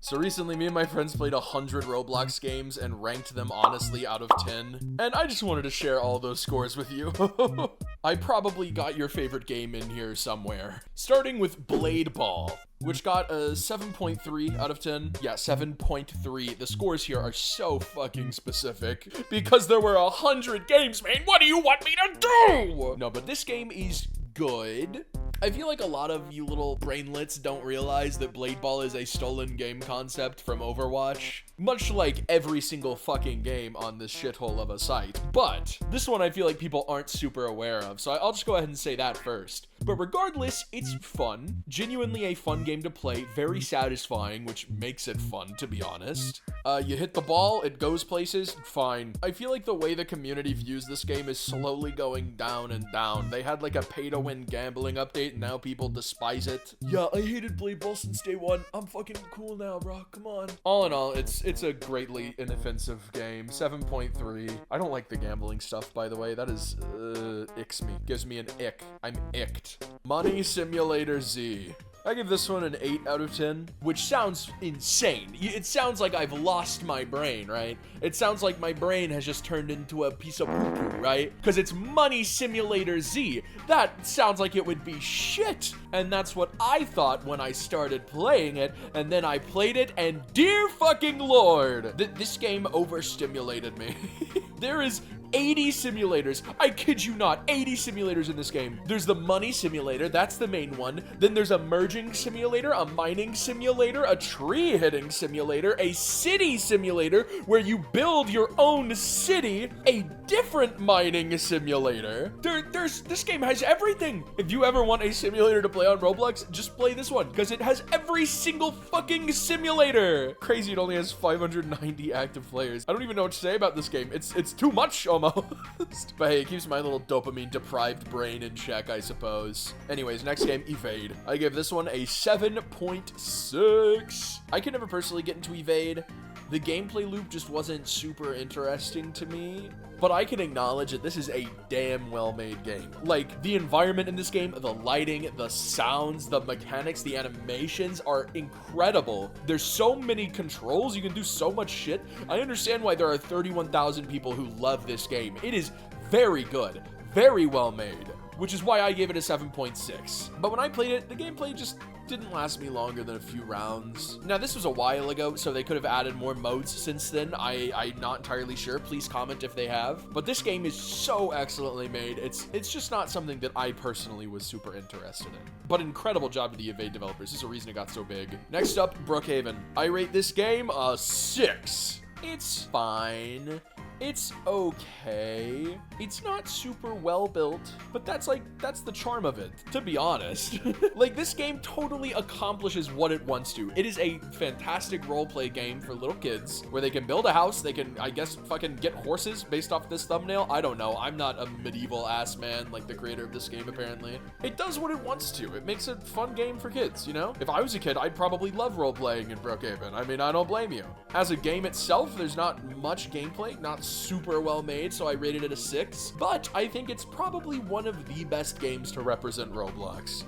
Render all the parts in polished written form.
So recently, me and my friends played 100 Roblox games and ranked them honestly out of 10. And I just wanted to share all those scores with you. I probably got your favorite game in here somewhere. Starting with Blade Ball, which got a 7.3 out of 10. Yeah, 7.3. The scores here are so fucking specific because there were 100 games, man. What do you want me to do? No, but this game is good. I feel like a lot of you little brainlets don't realize that Blade Ball is a stolen game concept from Overwatch. Much like every single fucking game on this shithole of a site. But this one I feel like people aren't super aware of, so I'll just go ahead and say that first. But regardless, it's fun. Genuinely a fun game to play, very satisfying, which makes it fun, to be honest. You hit the ball, it goes places, fine. I feel like the way the community views this game is slowly going down and down. They had like a pay-to-win gambling update, and now people despise it. Yeah, I hated Blade Ball since day one. I'm fucking cool now, bro. Come on. All in all, it's a greatly inoffensive game. 7.3. I don't like the gambling stuff, by the way. That is, icks me. Gives me an ick. I'm icked. Money Simulator Z. I give this one an 8 out of 10, which sounds insane. It sounds like I've lost my brain, right? It sounds like my brain has just turned into a piece of poo-poo, right? Because it's Money Simulator Z. That sounds like it would be shit. And that's what I thought when I started playing it, and then I played it, and dear fucking lord, this game overstimulated me. There is 80 simulators. I kid you not, 80 simulators in this game. There's the money simulator, that's the main one. Then there's a merging simulator, a mining simulator, a tree hitting simulator, a city simulator where you build your own city, a different mining simulator. This game has everything. If you ever want a simulator to play on Roblox, just play this one because it has every single fucking simulator. Crazy, it only has 590 active players. I don't even know what to say about this game. It's too much almost. But hey, it keeps my little dopamine deprived brain in check, I suppose. Anyways, next game, Evade. I give this one a 7.6. I can never personally get into Evade. The gameplay loop just wasn't super interesting to me, but I can acknowledge that this is a damn well-made game. Like, the environment in this game, the lighting, the sounds, the mechanics, the animations are incredible. There's so many controls, you can do so much shit. I understand why there are 31,000 people who love this game. It is very good, very well made, which is why I gave it a 7.6. But when I played it, the gameplay just didn't last me longer than a few rounds. Now, this was a while ago, so they could have added more modes since then. I'm not entirely sure. Please comment if they have. But this game is so excellently made. It's just not something that I personally was super interested in. But incredible job to the Evade developers. There's a reason it got so big. Next up, Brookhaven. I rate this game a 6. It's fine. It's okay. It's not super well built, but that's the charm of it, to be honest. Like, this game totally accomplishes what it wants to. It is a fantastic roleplay game for little kids where they can build a house, they can, I guess, fucking get horses based off this thumbnail. I don't know. I'm not a medieval ass man like the creator of this game, apparently. It does what it wants to. It makes a fun game for kids, you know? If I was a kid, I'd probably love roleplaying in Brookhaven. I mean, I don't blame you. As a game itself, there's not much gameplay, not super well made, so I rated it a 6, but I think it's probably one of the best games to represent Roblox.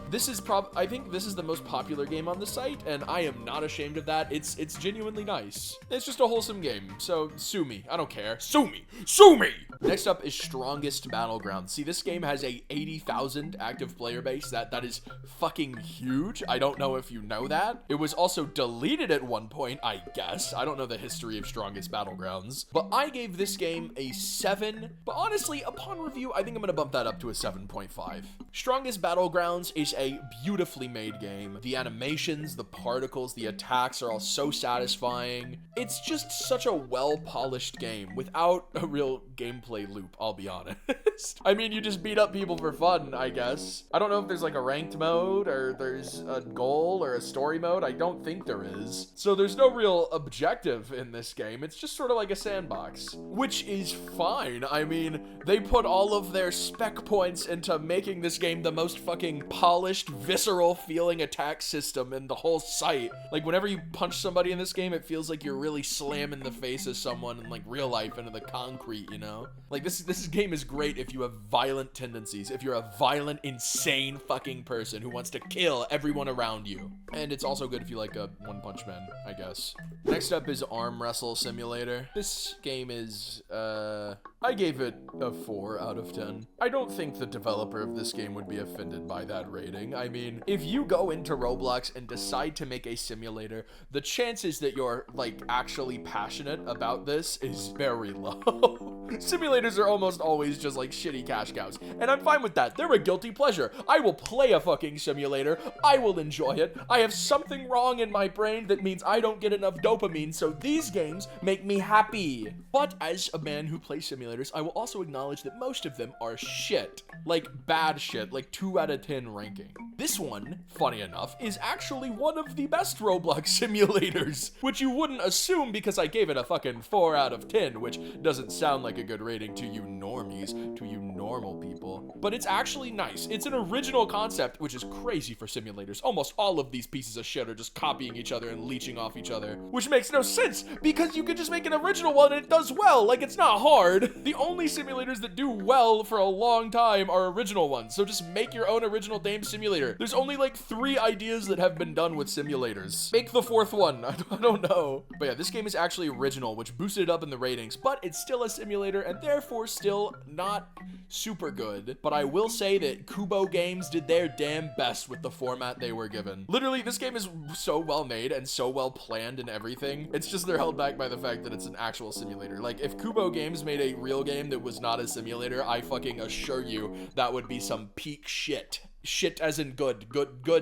I think this is the most popular game on the site, and I am not ashamed of that. It's genuinely nice. It's just a wholesome game, so sue me. I don't care. Sue me! Sue me! Next up is Strongest Battleground. See, this game has a 80,000 active player base. That is fucking huge. I don't know if you know that. It was also deleted at one point, I guess. I don't know the history of Strongest Battlegrounds, but I gave this game a 7, but honestly, upon review, I think I'm gonna bump that up to a 7.5. Strongest Battlegrounds is a beautifully made game. The animations, the particles, the attacks are all so satisfying. It's just such a well-polished game without a real gameplay loop, I'll be honest. I mean, you just beat up people for fun, I guess. I don't know if there's like a ranked mode or there's a goal or a story mode. I don't think there is. So there's no real objective in this game. It's just sort of like a sandbox, which is fine. I mean, they put all of their spec points into making this game the most fucking polished, visceral feeling attack system in the whole site. Like, whenever you punch somebody in this game, it feels like you're really slamming the face of someone in, like, real life into the concrete, you know? Like, this game is great if you have violent tendencies, if you're a violent, insane fucking person who wants to kill everyone around you. And it's also good if you like a One Punch Man, I guess. Next up is Arm Wrestle Simulator. This game is, I gave it a 4 out of 10. I don't think the developer of this game would be offended by that rating. I mean, if you go into Roblox and decide to make a simulator, the chances that you're, like, actually passionate about this is very low. Simulators are almost always just, like, shitty cash cows, and I'm fine with that. They're a guilty pleasure. I will play a fucking simulator. I will enjoy it. I have something wrong in my brain that means I don't get enough dopamine, so these games make me happy. But as a man who plays simulators, I will also acknowledge that most of them are shit. Like, bad shit, like 2 out of 10 ranking. This one, funny enough, is actually one of the best Roblox simulators, which you wouldn't assume because I gave it a fucking 4 out of 10, which doesn't sound like a good rating to you normies, to you normal people. But it's actually nice. It's an original concept, which is crazy for simulators. Almost all of these pieces of shit are just copying each other and leeching off each other, which makes no sense because you could just make an original one and it does well. Like, it's not hard. The only simulators that do well for a long time are original ones, so just make your own original damn simulator. There's only like 3 ideas that have been done with simulators. Make the 4th one. I don't know. But yeah, this game is actually original, which boosted it up in the ratings, but it's still a simulator and therefore still not super good. But I will say that Kubo Games did their damn best with the format they were given. Literally, this game is so well made and so well planned and everything. It's just they're held back by the fact that it's an actual simulator. Like, if Kubo Games made a real game that was not a simulator, I fucking assure you that would be some peak shit. Shit as in good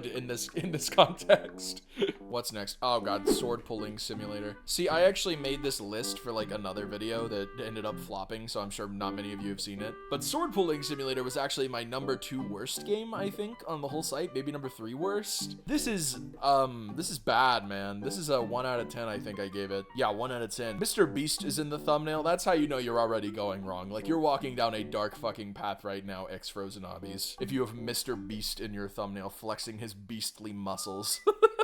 in this context. What's next? Oh god, sword pulling simulator. See, I actually made this list for like another video that ended up flopping, so I'm sure not many of you have seen it. But sword pulling simulator was actually my number 2 worst game, I think, on the whole site. Maybe number 3 worst. This is bad, man. This is a 1 out of 10, I think I gave it. Yeah, 1 out of 10. Mr. Beast is in the thumbnail. That's how you know you're already going wrong. Like, you're walking down a dark fucking path right now, ex-frozen obbies. If you have Mr. Beast in your thumbnail flexing his beastly muscles.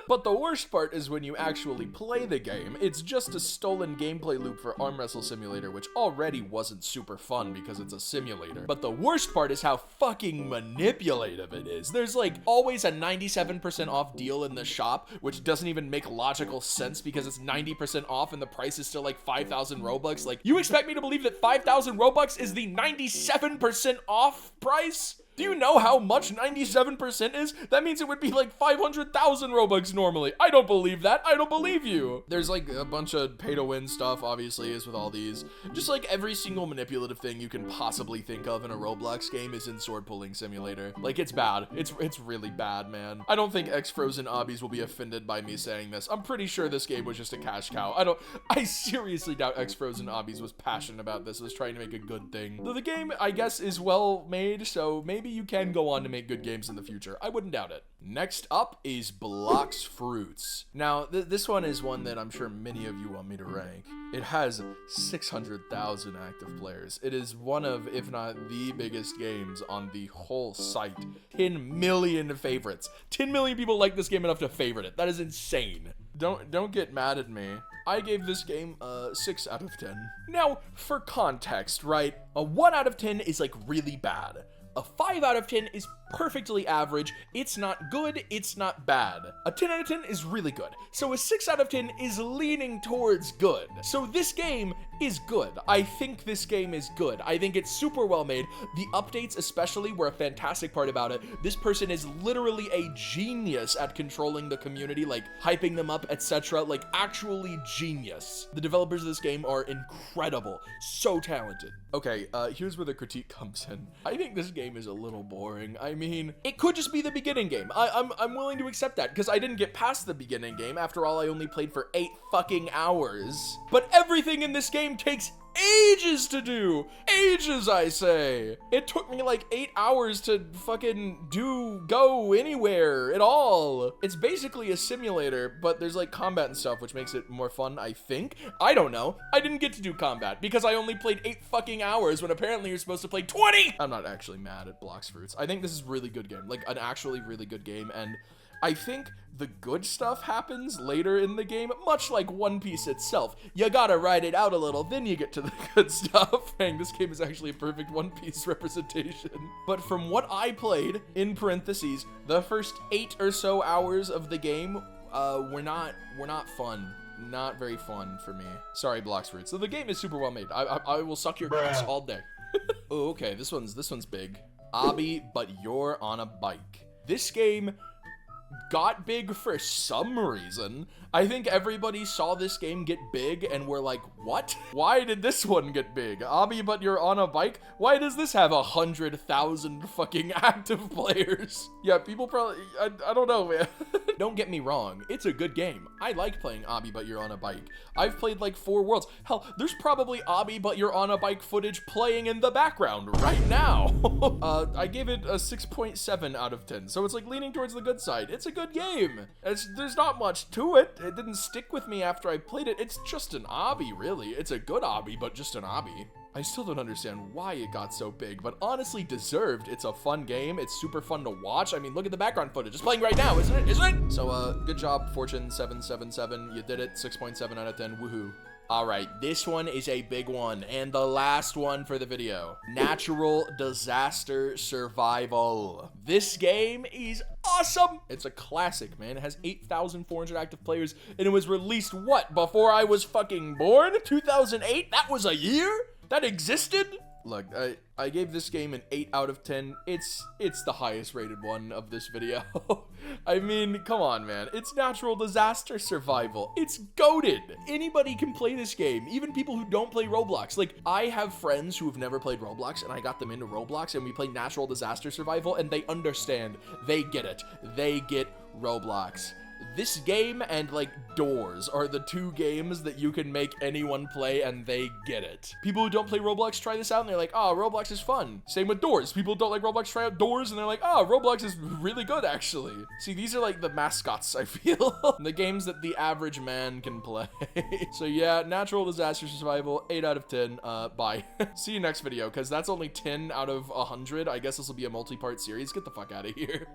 But the worst part is when you actually play the game. It's just a stolen gameplay loop for Arm Wrestle Simulator, which already wasn't super fun because it's a simulator. But the worst part is how fucking manipulative it is. There's like always a 97% off deal in the shop, which doesn't even make logical sense because it's 90% off and the price is still like 5,000 Robux. Like, you expect me to believe that 5,000 Robux is the 97% off price? Do you know how much 97% is? That means it would be like 500,000 Robux normally. I don't believe that. I don't believe you. There's like a bunch of pay to win stuff, obviously, is with all these. Just like every single manipulative thing you can possibly think of in a Roblox game is in Sword Pulling Simulator. Like, it's bad. It's really bad, man. I don't think ex-frozen obbies will be offended by me saying this. I'm pretty sure this game was just a cash cow. I seriously doubt ex-frozen obbies was passionate about this, was trying to make a good thing. Though the game, I guess, is well made, so maybe you can go on to make good games in the future. I wouldn't doubt it. Next up is Blox Fruits. Now, this one is one that I'm sure many of you want me to rank. It has 600,000 active players. It is one of, if not the biggest games on the whole site. 10 million favorites. 10 million people like this game enough to favorite it. That is insane. Don't get mad at me. I gave this game a 6 out of 10. Now, for context, right? A 1 out of 10 is like really bad. A 5 out of 10 is perfectly average. It's not good, it's not bad. A 10 out of 10 is really good. So a 6 out of 10 is leaning towards good. So this game is good. I think this game is good. I think it's super well made. The updates especially were a fantastic part about it. This person is literally a genius at controlling the community, like hyping them up, etc. Like, actually genius. The developers of this game are incredible. So talented. Okay, here's where the critique comes in. I think this game is a little boring. I mean, it could just be the beginning game. I'm willing to accept that because I didn't get past the beginning game. After all, I only played for 8 fucking hours. But everything in this game takes ages to do. Ages, I say. It took me like 8 hours to fucking go anywhere at all. It's basically a simulator, but there's like combat and stuff, which makes it more fun, I think. I don't know. I didn't get to do combat because I only played 8 fucking hours when apparently you're supposed to play 20. I'm not actually mad at Blox Fruits. I think this is a really good game, like an actually really good game, and I think the good stuff happens later in the game, much like One Piece itself. You gotta ride it out a little, then you get to the good stuff. Dang, this game is actually a perfect One Piece representation. But from what I played, in parentheses, the first 8 or so hours of the game were not fun. Not very fun for me. Sorry, Blox Fruits. So the game is super well made. I will suck your guts all day. Oh, okay, this one's big. Obby, but you're on a bike. This game got big for some reason. I think everybody saw this game get big and were like, what? Why did this one get big? Obby, but you're on a bike? Why does this have 100,000 fucking active players? Yeah, people probably, I don't know, man. Don't get me wrong, it's a good game. I like playing Obby, but you're on a bike. I've played like 4 worlds. Hell, there's probably Obby, but you're on a bike footage playing in the background right now. I gave it a 6.7 out of 10, so it's like leaning towards the good side. It's a good game. There's not much to it. It didn't stick with me after I played it. It's just an obby, really. It's a good obby, but just an obby. I still don't understand why it got so big, but honestly deserved. It's a fun game. It's super fun to watch. I mean, look at the background footage. It's playing right now, isn't it? Isn't it? So, good job, Fortune 777. You did it. 6.7 out of 10. Woohoo. All right, this one is a big one, and the last one for the video. Natural Disaster Survival. This game is awesome. It's a classic, man. It has 8,400 active players, and it was released, what, before I was fucking born? 2008? That was a year? That existed? Look, I gave this game an 8 out of 10. It's the highest rated one of this video. I mean, come on, man. It's natural disaster survival. It's goated. Anybody can play this game, even people who don't play Roblox. Like, I have friends who have never played Roblox, and I got them into Roblox, and we play natural disaster survival, and they understand. They get it. They get Roblox. This game and, like, Doors are the 2 games that you can make anyone play, and they get it. People who don't play Roblox try this out, and they're like, oh, Roblox is fun. Same with Doors. People who don't like Roblox try out Doors, and they're like, oh, Roblox is really good, actually. See, these are, like, the mascots, I feel. The games that the average man can play. So, yeah, Natural Disaster Survival, 8 out of 10. Bye. See you next video, because that's only 10 out of 100. I guess this will be a multi-part series. Get the fuck out of here.